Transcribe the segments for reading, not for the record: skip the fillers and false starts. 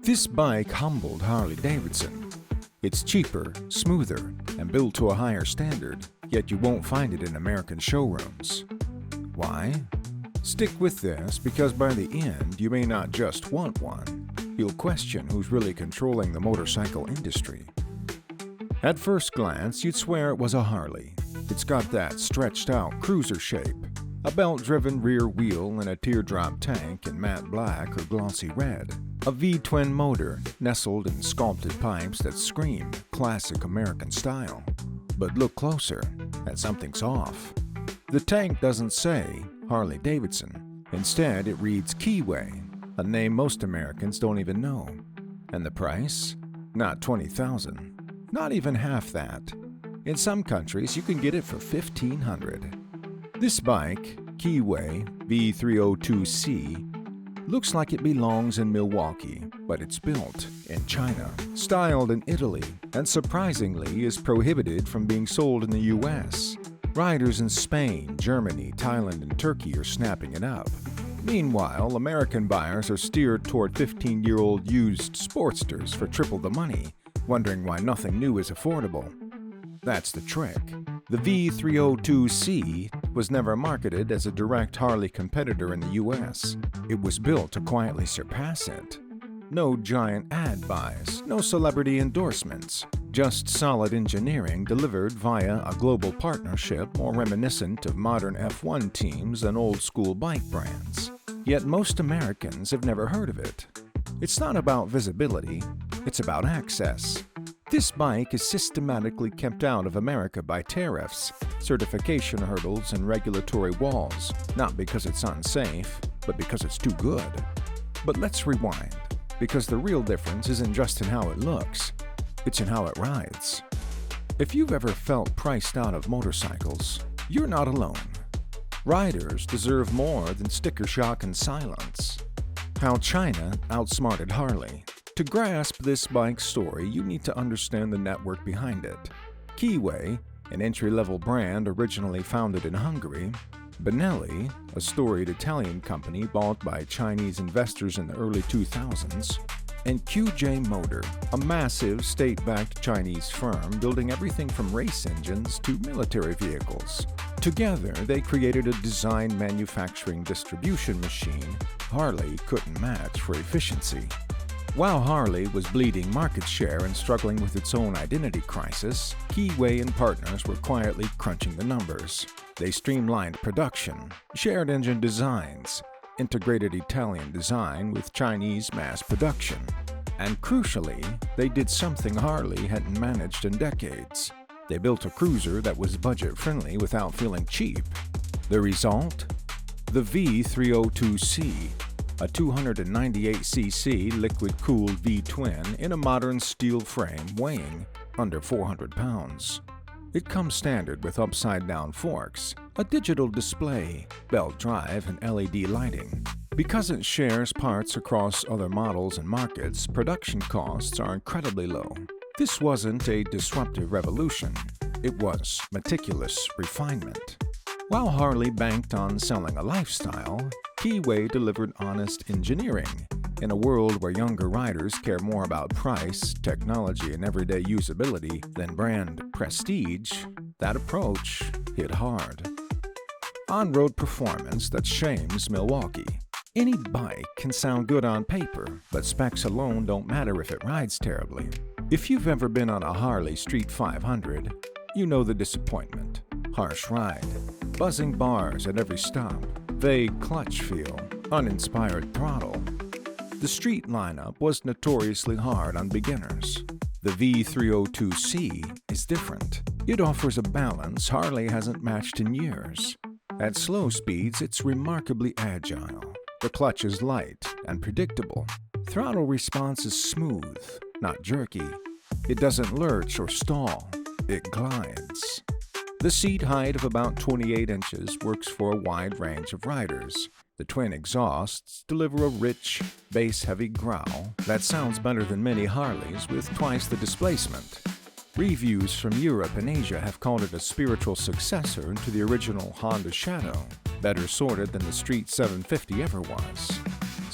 This bike humbled Harley-Davidson. It's cheaper, smoother, and built to a higher standard, yet you won't find it in American showrooms. Why? Stick with this because by the end you may not just want one, you'll question who's really controlling the motorcycle industry. At first glance, you'd swear it was a Harley. It's got that stretched-out cruiser shape, a belt-driven rear wheel and a teardrop tank in matte black or glossy red, a V-twin motor nestled in sculpted pipes that scream classic American style. But look closer, and something's off. The tank doesn't say Harley-Davidson. Instead, it reads Keyway, a name most Americans don't even know. And the price? Not $20,000. Not even half that. In some countries, you can get it for $1,500. This bike, Keyway V302C, looks like it belongs in Milwaukee, but it's built in China, styled in Italy, and surprisingly is prohibited from being sold in the US. Riders in Spain, Germany, Thailand, and Turkey are snapping it up. Meanwhile, American buyers are steered toward 15-year-old used Sportsters for triple the money, wondering why nothing new is affordable. That's the trick. The V302C was never marketed as a direct Harley competitor in the US. It was built to quietly surpass it. No giant ad buys, no celebrity endorsements, just solid engineering delivered via a global partnership more reminiscent of modern F1 teams than old-school bike brands. Yet most Americans have never heard of it. It's not about visibility, it's about access. This bike is systematically kept out of America by tariffs, certification hurdles, and regulatory walls, not because it's unsafe, but because it's too good. But let's rewind, because the real difference isn't just in how it looks, it's in how it rides. If you've ever felt priced out of motorcycles, you're not alone. Riders deserve more than sticker shock and silence. How China outsmarted Harley. To grasp this bike's story, you need to understand the network behind it. Keyway, an entry-level brand originally founded in Hungary, Benelli, a storied Italian company bought by Chinese investors in the early 2000s, and QJ Motor, a massive state-backed Chinese firm building everything from race engines to military vehicles. Together, they created a design manufacturing distribution machine Harley couldn't match for efficiency. While Harley was bleeding market share and struggling with its own identity crisis, Keyway and partners were quietly crunching the numbers. They streamlined production, shared engine designs, integrated Italian design with Chinese mass production. And crucially, they did something Harley hadn't managed in decades. They built a cruiser that was budget-friendly without feeling cheap. The result? The V302C, a 298cc liquid-cooled V-twin in a modern steel frame weighing under 400 pounds. It comes standard with upside-down forks, a digital display, belt drive, and LED lighting. Because it shares parts across other models and markets, production costs are incredibly low. This wasn't a disruptive revolution. It was meticulous refinement. While Harley banked on selling a lifestyle, Keyway delivered honest engineering. In a world where younger riders care more about price, technology, and everyday usability than brand prestige, that approach hit hard. On-road performance that shames Milwaukee. Any bike can sound good on paper, but specs alone don't matter if it rides terribly. If you've ever been on a Harley Street 500, you know the disappointment. Harsh ride, buzzing bars at every stop, vague clutch feel, uninspired throttle. The street lineup was notoriously hard on beginners. The V302C is different. It offers a balance Harley hasn't matched in years. At slow speeds, it's remarkably agile. The clutch is light and predictable. Throttle response is smooth, not jerky. It doesn't lurch or stall. It glides. The seat height of about 28 inches works for a wide range of riders. The twin exhausts deliver a rich, bass-heavy growl that sounds better than many Harleys with twice the displacement. Reviews from Europe and Asia have called it a spiritual successor to the original Honda Shadow, better sorted than the Street 750 ever was.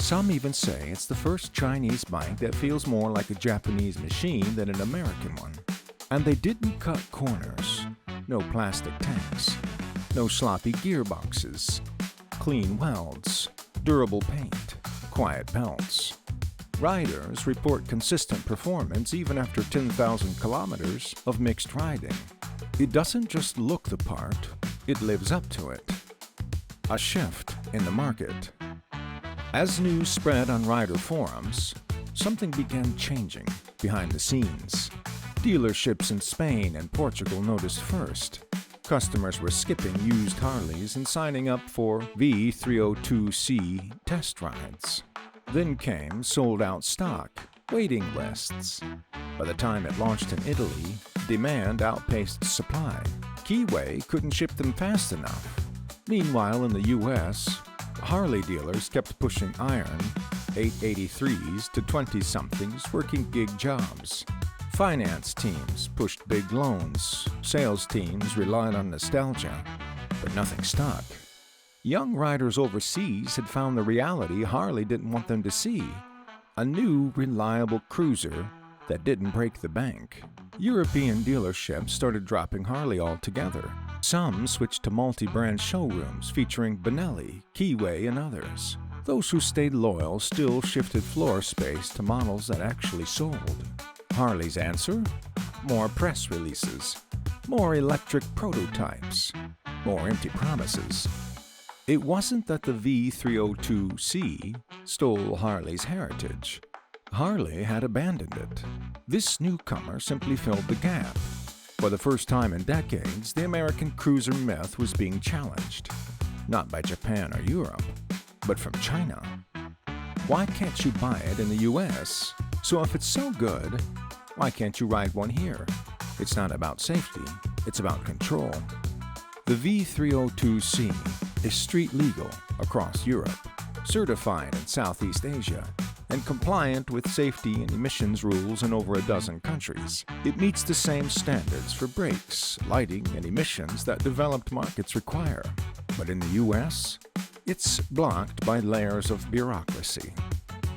Some even say it's the first Chinese bike that feels more like a Japanese machine than an American one. And they didn't cut corners. No plastic tanks. No sloppy gearboxes. Clean welds. Durable paint. Quiet belts. Riders report consistent performance even after 10,000 kilometers of mixed riding. It doesn't just look the part, it lives up to it. A shift in the market. As news spread on rider forums, something began changing behind the scenes. Dealerships in Spain and Portugal noticed first. Customers were skipping used Harleys and signing up for V302C test rides. Then came sold-out stock, waiting lists. By the time it launched in Italy, demand outpaced supply. Keyway couldn't ship them fast enough. Meanwhile, in the U.S., Harley dealers kept pushing iron 883s to 20-somethings working gig jobs. Finance teams pushed big loans. Sales teams relied on nostalgia, but nothing stuck. Young riders overseas had found the reality Harley didn't want them to see: a new, reliable cruiser that didn't break the bank. European dealerships started dropping Harley altogether. Some switched to multi-brand showrooms featuring Benelli, Keyway, and others. Those who stayed loyal still shifted floor space to models that actually sold. Harley's answer? More press releases, more electric prototypes, more empty promises. It wasn't that the V302C stole Harley's heritage. Harley had abandoned it. This newcomer simply filled the gap. For the first time in decades, the American cruiser myth was being challenged. Not by Japan or Europe, but from China. Why can't you buy it in the US? So if it's so good, why can't you ride one here? It's not about safety, it's about control. The V302C is street legal across Europe, certified in Southeast Asia, and compliant with safety and emissions rules in over a dozen countries. It meets the same standards for brakes, lighting, and emissions that developed markets require. But in the US, it's blocked by layers of bureaucracy.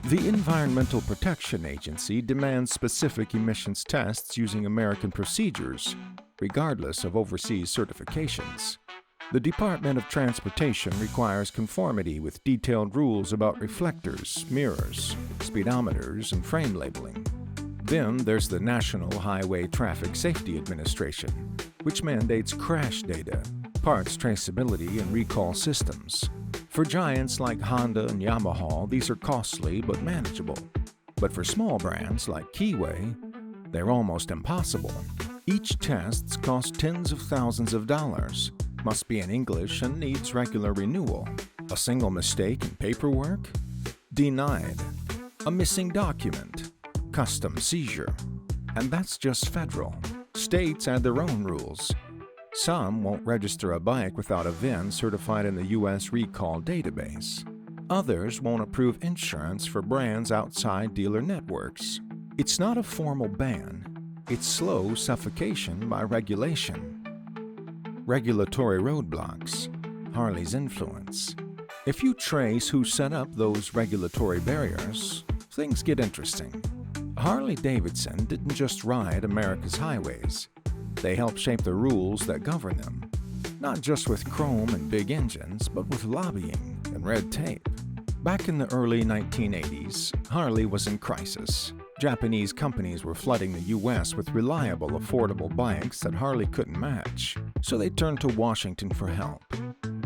The Environmental Protection Agency demands specific emissions tests using American procedures, regardless of overseas certifications. The Department of Transportation requires conformity with detailed rules about reflectors, mirrors, speedometers, and frame labeling. Then there's the National Highway Traffic Safety Administration, which mandates crash data, parts traceability, and recall systems. For giants like Honda and Yamaha, these are costly but manageable. But for small brands like Keyway, they're almost impossible. Each test costs tens of thousands of dollars, must be in English, and needs regular renewal. A single mistake in paperwork? Denied. A missing document? Custom seizure. And that's just federal. States add their own rules. Some won't register a bike without a VIN certified in the U.S. recall database. Others won't approve insurance for brands outside dealer networks. It's not a formal ban. It's slow suffocation by regulation. Regulatory roadblocks, Harley's influence. If you trace who set up those regulatory barriers, things get interesting. Harley-Davidson didn't just ride America's highways. They helped shape the rules that govern them, not just with chrome and big engines, but with lobbying and red tape. Back in the early 1980s, Harley was in crisis. Japanese companies were flooding the U.S. with reliable, affordable bikes that Harley couldn't match, so they turned to Washington for help.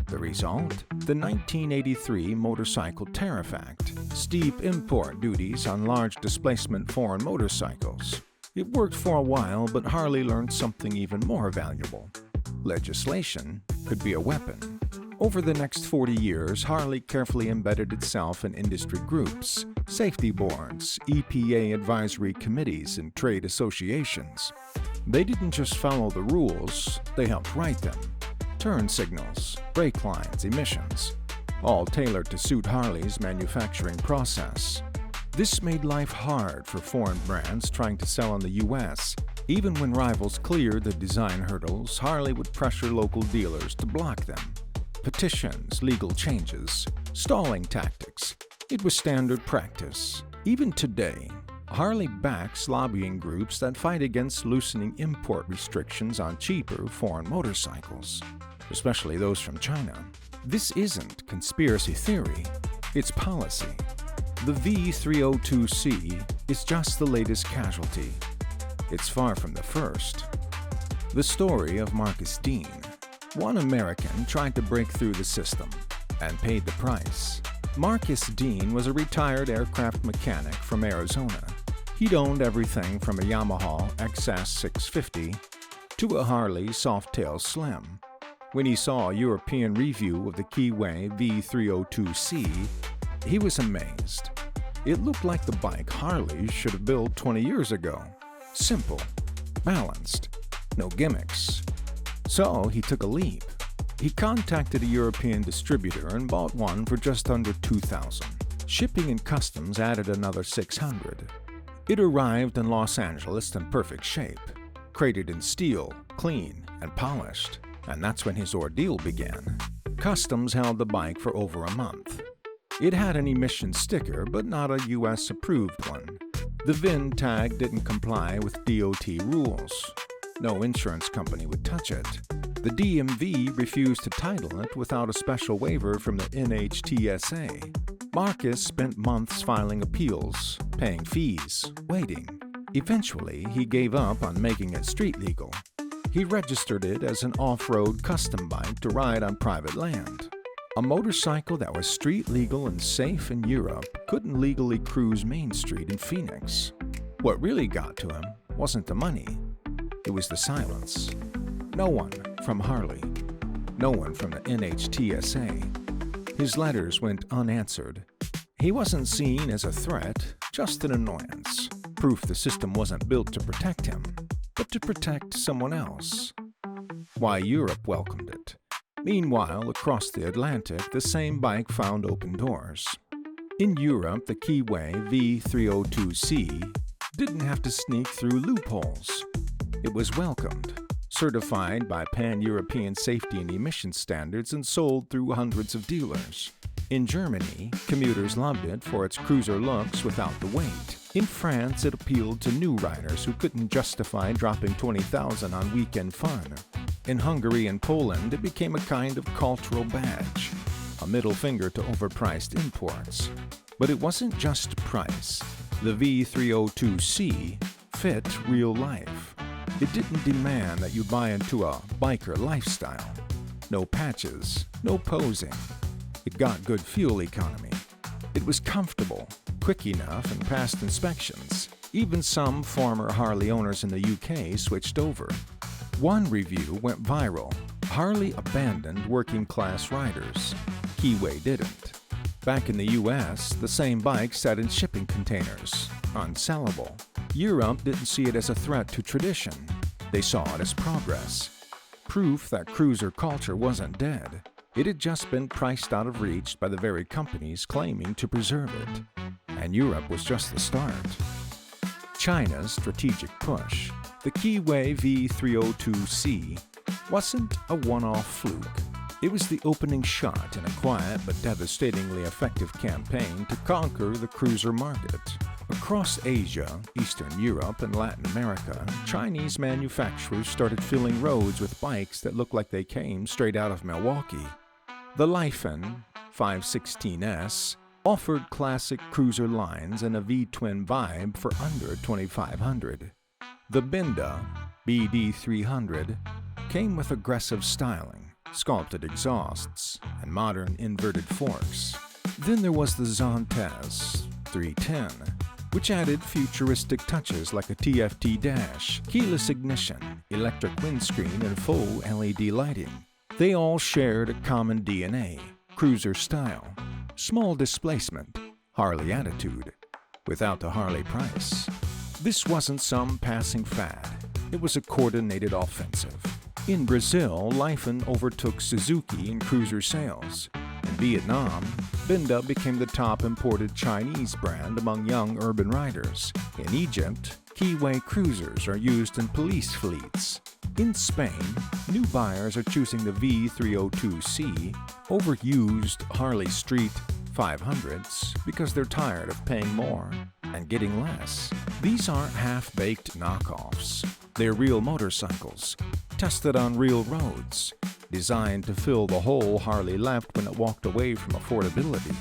The result? The 1983 Motorcycle Tariff Act, steep import duties on large displacement foreign motorcycles. It worked for a while, but Harley learned something even more valuable. Legislation could be a weapon. Over the next 40 years, Harley carefully embedded itself in industry groups, safety boards, EPA advisory committees, and trade associations. They didn't just follow the rules, they helped write them. Turn signals, brake lines, emissions, all tailored to suit Harley's manufacturing process. This made life hard for foreign brands trying to sell in the U.S. Even when rivals cleared the design hurdles, Harley would pressure local dealers to block them. Petitions, legal changes, stalling tactics. It was standard practice. Even today, Harley backs lobbying groups that fight against loosening import restrictions on cheaper foreign motorcycles, especially those from China. This isn't conspiracy theory, it's policy. The V302C is just the latest casualty. It's far from the first. The story of Marcus Dean. One American tried to break through the system and paid the price. Marcus Dean was a retired aircraft mechanic from Arizona. He'd owned everything from a Yamaha XS 650 to a Harley Softail Slim. When he saw a European review of the Keyway V302C, he was amazed. It looked like the bike Harley should have built 20 years ago. Simple, balanced, no gimmicks. So he took a leap. He contacted a European distributor and bought one for just under $2,000. Shipping and customs added another $600. It arrived in Los Angeles in perfect shape, crated in steel, clean, and polished. And that's when his ordeal began. Customs held the bike for over a month. It had an emission sticker, but not a US-approved one. The VIN tag didn't comply with DOT rules. No insurance company would touch it. The DMV refused to title it without a special waiver from the NHTSA. Marcus spent months filing appeals, paying fees, waiting. Eventually, he gave up on making it street legal. He registered it as an off-road custom bike to ride on private land. A motorcycle that was street legal and safe in Europe couldn't legally cruise Main Street in Phoenix. What really got to him wasn't the money. It was the silence. No one from Harley. No one from the NHTSA. His letters went unanswered. He wasn't seen as a threat, just an annoyance. Proof the system wasn't built to protect him, but to protect someone else. Why, Europe welcomed it. Meanwhile, across the Atlantic, the same bike found open doors. In Europe, the Keyway V302C didn't have to sneak through loopholes. It was welcomed, certified by pan-European safety and emission standards, and sold through hundreds of dealers. In Germany, commuters loved it for its cruiser looks without the weight. In France, it appealed to new riders who couldn't justify dropping $20,000 on weekend fun. In Hungary and Poland, it became a kind of cultural badge, a middle finger to overpriced imports. But it wasn't just price. The V302C fit real life. It didn't demand that you buy into a biker lifestyle. No patches, no posing. It got good fuel economy. It was comfortable, quick enough, and passed inspections. Even some former Harley owners in the UK switched over. One review went viral. Harley abandoned working-class riders. Keyway didn't. Back in the US, the same bike sat in shipping containers, unsellable. Europe didn't see it as a threat to tradition. They saw it as progress. Proof that cruiser culture wasn't dead. It had just been priced out of reach by the very companies claiming to preserve it. And Europe was just the start. China's strategic push. The Keyway V302C wasn't a one-off fluke. It was the opening shot in a quiet but devastatingly effective campaign to conquer the cruiser market. Across Asia, Eastern Europe, and Latin America, Chinese manufacturers started filling roads with bikes that looked like they came straight out of Milwaukee. The Lyphon 516S offered classic cruiser lines and a V-twin vibe for under $2,500. The Binda BD300 came with aggressive styling, sculpted exhausts, and modern inverted forks. Then there was the Zontez 310, which added futuristic touches like a TFT dash, keyless ignition, electric windscreen, and full LED lighting. They all shared a common DNA, cruiser style, small displacement, Harley attitude, without the Harley price. This wasn't some passing fad. It was a coordinated offensive. In Brazil, Lyphon overtook Suzuki in cruiser sales. In Vietnam, Binda became the top imported Chinese brand among young urban riders. In Egypt, Keyway cruisers are used in police fleets. In Spain, new buyers are choosing the V302C over used Harley Street 500s because they're tired of paying more and getting less. These aren't half-baked knockoffs. They're real motorcycles, tested on real roads, designed to fill the hole Harley left when it walked away from affordability.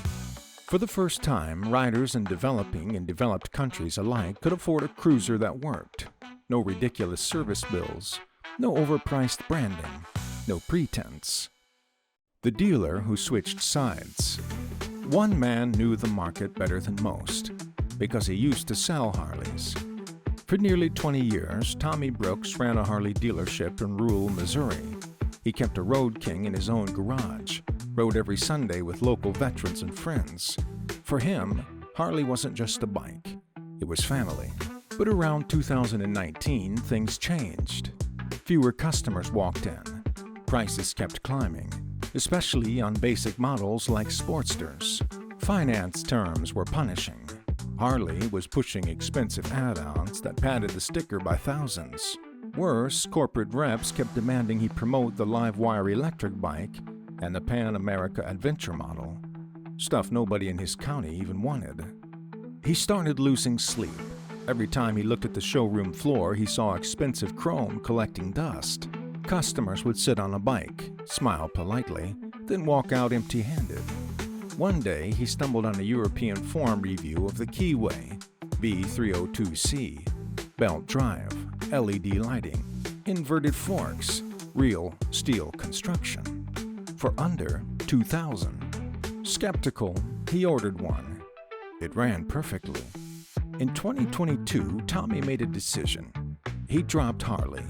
For the first time, riders in developing and developed countries alike could afford a cruiser that worked. No ridiculous service bills, no overpriced branding, no pretense. The dealer who switched sides. One man knew the market better than most because he used to sell Harleys. For nearly 20 years, Tommy Brooks ran a Harley dealership in rural Missouri. He kept a Road King in his own garage, rode every Sunday with local veterans and friends. For him, Harley wasn't just a bike, it was family. But around 2019, things changed. Fewer customers walked in. Prices kept climbing, especially on basic models like Sportsters. Finance terms were punishing. Harley was pushing expensive add-ons that padded the sticker by thousands. Worse, corporate reps kept demanding he promote the Livewire electric bike and the Pan America Adventure model, stuff nobody in his county even wanted. He started losing sleep. Every time he looked at the showroom floor, he saw expensive chrome collecting dust. Customers would sit on a bike, smile politely, then walk out empty-handed. One day, he stumbled on a European form review of the Keyway V302C, belt drive, LED lighting, inverted forks, real steel construction, for under $2,000. Skeptical, he ordered one. It ran perfectly. In 2022, Tommy made a decision. He dropped Harley,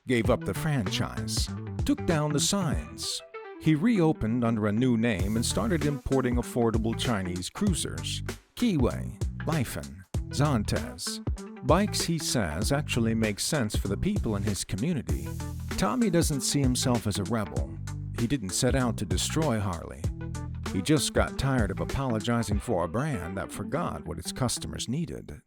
gave up the franchise, took down the signs. He reopened under a new name and started importing affordable Chinese cruisers, Keyway, Lyphon, Zantes. Bikes, he says, actually make sense for the people in his community. Tommy doesn't see himself as a rebel. He didn't set out to destroy Harley. He just got tired of apologizing for a brand that forgot what its customers needed.